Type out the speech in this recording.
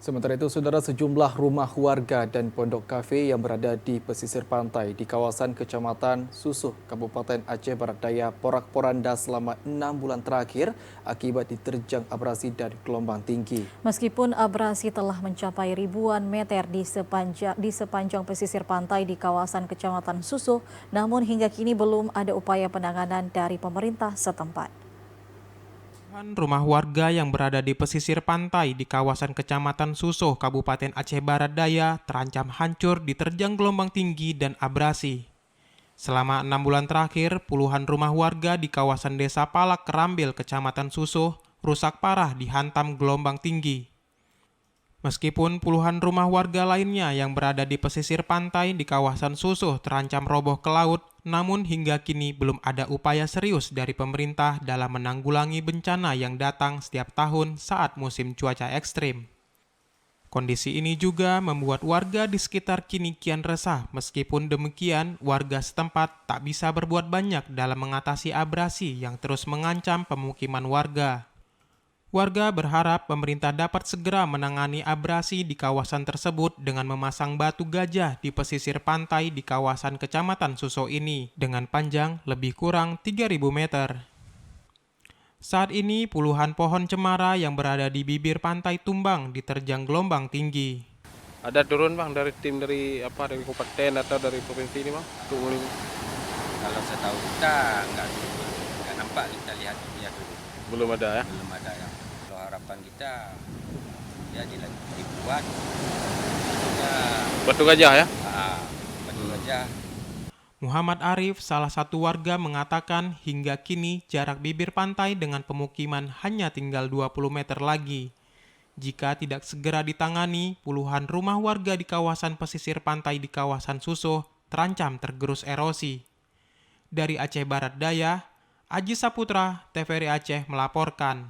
Sementara itu, saudara, sejumlah rumah warga dan pondok kafe yang berada di pesisir pantai di kawasan Kecamatan Susuh, Kabupaten Aceh Barat Daya, porak-poranda selama 6 bulan terakhir akibat diterjang abrasi dari gelombang tinggi. Meskipun abrasi telah mencapai ribuan meter di sepanjang pesisir pantai di kawasan Kecamatan Susuh, namun hingga kini belum ada upaya penanganan dari pemerintah setempat. Rumah warga yang berada di pesisir pantai di kawasan Kecamatan Susoh, Kabupaten Aceh Barat Daya terancam hancur diterjang gelombang tinggi dan abrasi. Selama 6 bulan terakhir, puluhan rumah warga di kawasan Desa Palak Kerambil, Kecamatan Susoh, rusak parah dihantam gelombang tinggi. Meskipun puluhan rumah warga lainnya yang berada di pesisir pantai di kawasan Susuh terancam roboh ke laut, namun hingga kini belum ada upaya serius dari pemerintah dalam menanggulangi bencana yang datang setiap tahun saat musim cuaca ekstrim. Kondisi ini juga membuat warga di sekitar kini kian resah. Meskipun demikian, warga setempat tak bisa berbuat banyak dalam mengatasi abrasi yang terus mengancam pemukiman warga. Warga berharap pemerintah dapat segera menangani abrasi di kawasan tersebut dengan memasang batu gajah di pesisir pantai di kawasan Kecamatan Susoh ini dengan panjang lebih kurang 3.000 meter. Saat ini puluhan pohon cemara yang berada di bibir pantai tumbang diterjang gelombang tinggi. Ada turun bang dari tim dari kabupaten atau dari provinsi ini bang untuk Kalau setahu kita nggak nampak, kita lihat dia dulu. belum ada ya? Belum ada ya. Kalau harapan kita ya dibuat ya, Batu gajah ya? batu gajah. Muhammad Arif, salah satu warga, mengatakan hingga kini jarak bibir pantai dengan pemukiman hanya tinggal 20 meter lagi. Jika tidak segera ditangani, puluhan rumah warga di kawasan pesisir pantai di kawasan Susoh terancam tergerus erosi. Dari Aceh Barat Daya, Aji Saputra, TVRI Aceh melaporkan.